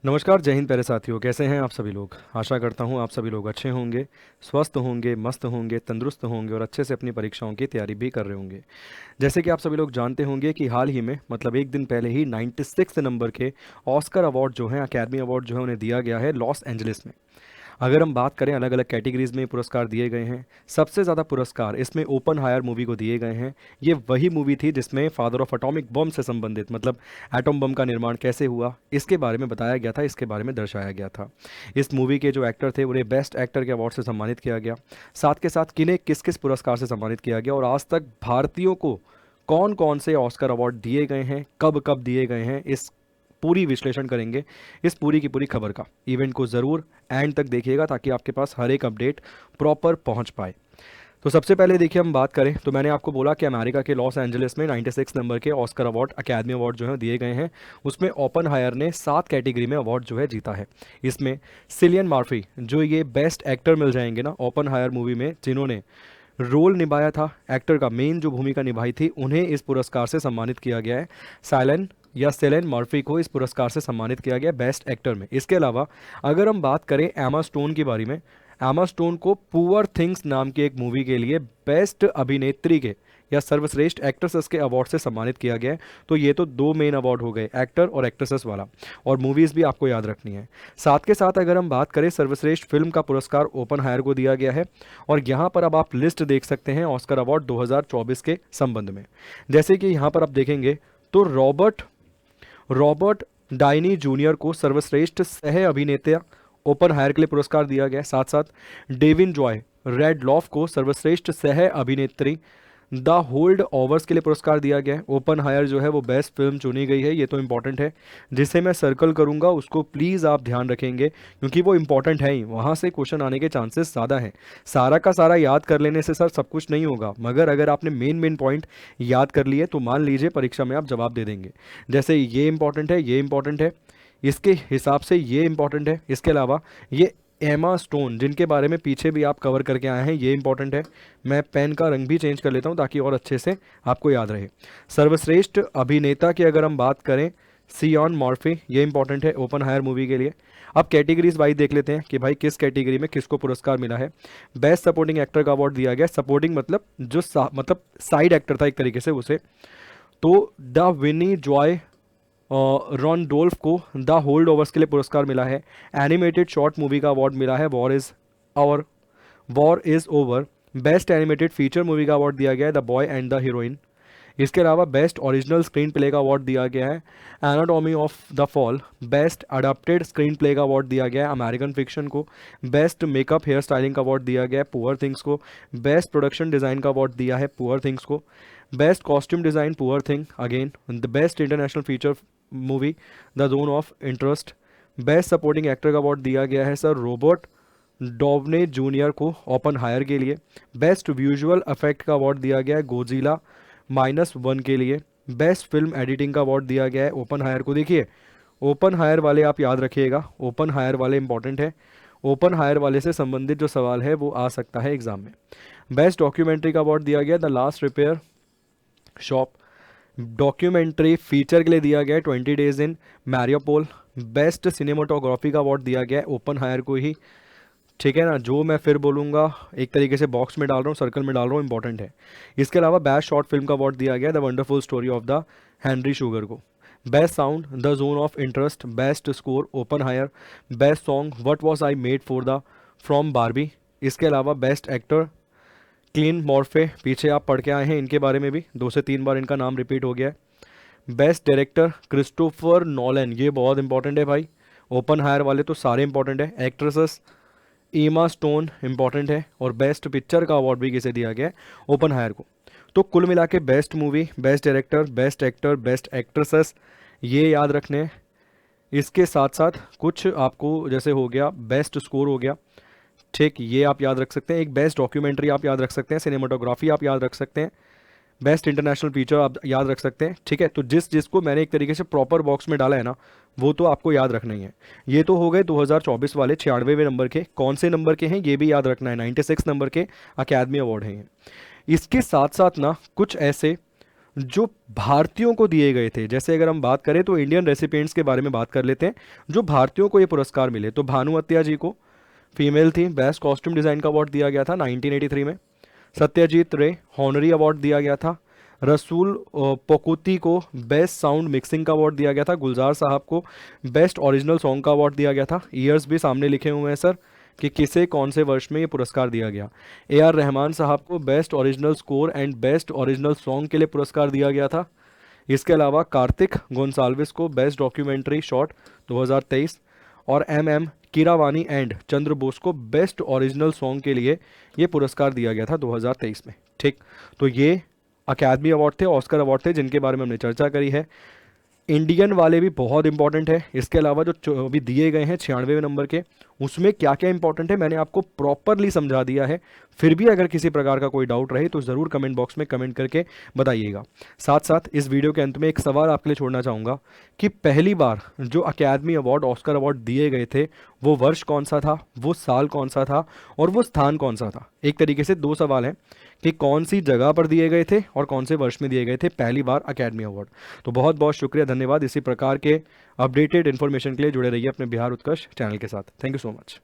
नमस्कार, जय हिंद प्यारे साथियों। कैसे हैं आप सभी लोग? आशा करता हूं आप सभी लोग अच्छे होंगे, स्वस्थ होंगे, मस्त होंगे, तंदुरुस्त होंगे और अच्छे से अपनी परीक्षाओं की तैयारी भी कर रहे होंगे। जैसे कि आप सभी लोग जानते होंगे कि हाल ही में मतलब एक दिन पहले ही 96 नंबर के ऑस्कर अवार्ड जो हैं, अकेडमी अवार्ड जो है उन्हें दिया गया है लॉस एंजलिस में। अगर हम बात करें, अलग अलग कैटेगरीज में पुरस्कार दिए गए हैं। सबसे ज़्यादा पुरस्कार इसमें ओपन हायर मूवी को दिए गए हैं। ये वही मूवी थी जिसमें फादर ऑफ एटॉमिक बम से संबंधित मतलब एटॉम बम का निर्माण कैसे हुआ इसके बारे में बताया गया था, इसके बारे में दर्शाया गया था। इस मूवी के जो एक्टर थे उन्हें बेस्ट एक्टर के अवार्ड से सम्मानित किया गया। साथ के साथ किन्हें किस किस पुरस्कार से सम्मानित किया गया और आज तक भारतीयों को कौन कौन से ऑस्कर अवार्ड दिए गए हैं, कब कब दिए गए हैं, इस पूरी विश्लेषण करेंगे। इस पूरी की पूरी खबर का इवेंट को ज़रूर एंड तक देखिएगा ताकि आपके पास हर एक अपडेट प्रॉपर पहुंच पाए। तो सबसे पहले देखिए, हम बात करें तो मैंने आपको बोला कि अमेरिका के लॉस एंजलिस में 96 नंबर के ऑस्कर अवार्ड, अकेडमी अवार्ड जो है दिए गए हैं। उसमें ओपन हायर ने 7 कैटेगरी में अवार्ड जो है जीता है। इसमें सिलियन मर्फी, जो ये बेस्ट एक्टर मिल जाएंगे ना ओपन हायर मूवी में, जिन्होंने रोल निभाया था एक्टर का, मेन जो भूमिका निभाई थी, उन्हें इस पुरस्कार से सम्मानित किया गया है। साइलन या सेलेन मर्फी को इस पुरस्कार से सम्मानित किया गया बेस्ट एक्टर में। इसके अलावा अगर हम बात करें एमा स्टोन के बारे में, एमा स्टोन को पुअर थिंग्स नाम की एक मूवी के लिए बेस्ट अभिनेत्री के या सर्वश्रेष्ठ एक्ट्रेसेस के अवार्ड से सम्मानित किया गया है। तो ये तो दो मेन अवार्ड हो गए, एक्टर और एक्ट्रेसेस वाला। और मूवीज़ भी आपको याद रखनी है। साथ के साथ अगर हम बात करें, सर्वश्रेष्ठ फिल्म का पुरस्कार ओपन हायर को दिया गया है। और यहाँ पर अब आप लिस्ट देख सकते हैं ऑस्कर अवार्ड 2024 के संबंध में। जैसे कि यहाँ पर आप देखेंगे तो रॉबर्ट रॉबर्ट डाइनी जूनियर को सर्वश्रेष्ठ सह अभिनेता ओपन हायर के लिए पुरस्कार दिया गया। साथ साथ डेविन जॉय रेड लॉफ को सर्वश्रेष्ठ सह अभिनेत्री द होल्ड ओवर्स के लिए पुरस्कार दिया गया है। ओपन हायर जो है वो बेस्ट फिल्म चुनी गई है, ये तो इंपॉर्टेंट है। जिसे मैं सर्कल करूंगा उसको प्लीज़ आप ध्यान रखेंगे क्योंकि वो इंपॉर्टेंट है ही, वहाँ से क्वेश्चन आने के चांसेस ज़्यादा हैं। सारा का सारा याद कर लेने से सर सब कुछ नहीं होगा, मगर अगर आपने मेन मेन पॉइंट याद कर लिए तो मान लीजिए परीक्षा में आप जवाब दे देंगे। जैसे ये इंपॉर्टेंट है, ये इंपॉर्टेंट है, इसके हिसाब से ये इंपॉर्टेंट है। इसके अलावा ये एमा स्टोन जिनके बारे में पीछे भी आप कवर करके आए हैं, ये इंपॉर्टेंट है। मैं पेन का रंग भी चेंज कर लेता हूं ताकि और अच्छे से आपको याद रहे। सर्वश्रेष्ठ अभिनेता की अगर हम बात करें, सियन मॉर्फी, ये इंपॉर्टेंट है ओपन हायर मूवी के लिए। अब कैटेगरीज वाइज देख लेते हैं कि भाई किस कैटेगरी में किसको पुरस्कार मिला है। बेस्ट सपोर्टिंग एक्टर का अवार्ड दिया गया। सपोर्टिंग मतलब जो मतलब साइड एक्टर था एक तरीके से उसे। तो Da'Vine Joy Randolph को द होल्ड ओवर्स के लिए पुरस्कार मिला है। एनिमेटेड शॉर्ट मूवी का अवार्ड मिला है war is over. Best animated feature movie का अवार्ड दिया गया है the boy and the heroine. इसके अलावा बेस्ट ओरिजिनल स्क्रीन प्ले का अवार्ड दिया गया है anatomy of the fall. Best adapted screenplay का अवार्ड दिया गया है अमेरिकन फिक्शन को। बेस्ट मेकअप हेयर स्टाइलिंग का अवार्ड दिया गया है पुअर थिंग्स को। बेस्ट प्रोडक्शन डिज़ाइन का अवार्ड दिया है पुअर थिंग्स को। Best costume design poor thing again. The best international feature movie the zone of interest. Best supporting actor का अवार्ड दिया गया है सर रॉबर्ट डॉवने जूनियर को ओपन हायर के लिए। बेस्ट विजुअल इफेक्ट का अवार्ड दिया गया है गोजिला -1 के लिए। बेस्ट फिल्म एडिटिंग का अवार्ड दिया गया है ओपन हायर को। देखिए, ओपन हायर वाले आप याद रखिएगा, ओपन हायर वाले इंपॉर्टेंट है। ओपन हायर वाले से संबंधित जो सवाल है वो आ सकता है एग्जाम में। बेस्ट डॉक्यूमेंट्री का अवार्ड दिया गया the last repair shop. Documentary feature के लिए दिया गया है 20 days in Mariupol. Best cinematography का अवार्ड दिया गया है ओपन हायर को ही। ठीक है ना, जो मैं फिर बोलूँगा एक तरीके से बॉक्स में डाल रहा हूँ, सर्कल में डाल रहा हूँ, इंपॉर्टेंट है। इसके अलावा बेस्ट शॉर्ट फिल्म का अवार्ड दिया गया the wonderful story of the Henry Sugar को। Best sound the zone of interest. Best score Oppenheimer. Best song what was I made for the from Barbie. इसके अलावा best actor clean Morphe, पीछे आप पढ़ के आए हैं इनके बारे में भी, 2 से 3 बार इनका नाम रिपीट हो गया है। बेस्ट डायरेक्टर क्रिस्टोफर नॉलन, ये बहुत इंपॉर्टेंट है भाई। ओपन हायर वाले तो सारे इंपॉर्टेंट है। एक्ट्रेसेस ईमा स्टोन इंपॉर्टेंट है। और बेस्ट पिक्चर का अवार्ड भी किसे दिया गया है, ओपन हायर को। तो कुल मिला के best movie, best director, best actor, best actresses, ये याद रखने हैं। इसके साथ साथ कुछ आपको जैसे हो गया बेस्ट स्कोर हो गया, ठीक, ये आप याद रख सकते हैं। एक बेस्ट डॉक्यूमेंट्री आप याद रख सकते हैं। सिनेमाटोग्राफी आप याद रख सकते हैं। बेस्ट इंटरनेशनल फीचर आप याद रख सकते हैं। ठीक है, तो जिसको मैंने एक तरीके से प्रॉपर बॉक्स में डाला है ना, वो तो आपको याद रखना ही है। ये तो हो गए 2024 वाले 96वें नंबर के। कौन से नंबर के हैं ये भी याद रखना है, 96 नंबर के अकेडमी अवार्ड हैं ये। इसके साथ साथ ना कुछ ऐसे जो भारतीयों को दिए गए थे। जैसे अगर हम बात करें तो इंडियन रेसिपिएंट्स के बारे में बात कर लेते हैं जो भारतीयों को ये पुरस्कार मिले। तो भानुमतिया जी को, फीमेल थी, बेस्ट कॉस्ट्यूम डिज़ाइन का अवार्ड दिया गया था 1983 में। सत्यजीत रे हॉनरी अवार्ड दिया गया था। रसूल पोकुती को बेस्ट साउंड मिक्सिंग का अवार्ड दिया गया था। गुलजार साहब को बेस्ट ओरिजिनल सॉन्ग का अवार्ड दिया गया था। ईयर्स भी सामने लिखे हुए हैं सर कि किसे कौन से वर्ष में ये पुरस्कार दिया गया। ए आर रहमान साहब को best original score and best original song के लिए पुरस्कार दिया गया था। इसके अलावा कार्तिक गोंसाल्विस को बेस्ट डॉक्यूमेंट्री शॉट 2023 और एम कीरावानी एंड चंद्र बोस को बेस्ट ओरिजिनल सॉन्ग के लिए ये पुरस्कार दिया गया था 2023 में। ठीक, तो ये अकेडमी अवार्ड थे, ऑस्कर अवार्ड थे, जिनके बारे में हमने चर्चा करी है। इंडियन वाले भी बहुत इंपॉर्टेंट है। इसके अलावा जो अभी दिए गए हैं 96वें नंबर के, उसमें क्या क्या इंपॉर्टेंट है मैंने आपको प्रॉपरली समझा दिया है। फिर भी अगर किसी प्रकार का कोई डाउट रहे तो ज़रूर कमेंट बॉक्स में कमेंट करके बताइएगा। साथ साथ इस वीडियो के अंत में एक सवाल आपके लिए छोड़ना चाहूँगा कि पहली बार जो अकेडमी अवार्ड, ऑस्कर अवार्ड दिए गए थे वो वर्ष कौन सा था, वो साल कौन सा था और वो स्थान कौन सा था। एक तरीके से दो सवाल हैं कि कौन सी जगह पर दिए गए थे और कौन से वर्ष में दिए गए थे पहली बार अकेडमी अवार्ड। तो बहुत बहुत शुक्रिया, धन्यवाद। इसी प्रकार के अपडेटेड इन्फॉर्मेशन के लिए जुड़े रहिए अपने बिहार उत्कर्ष चैनल के साथ। Thank you so much.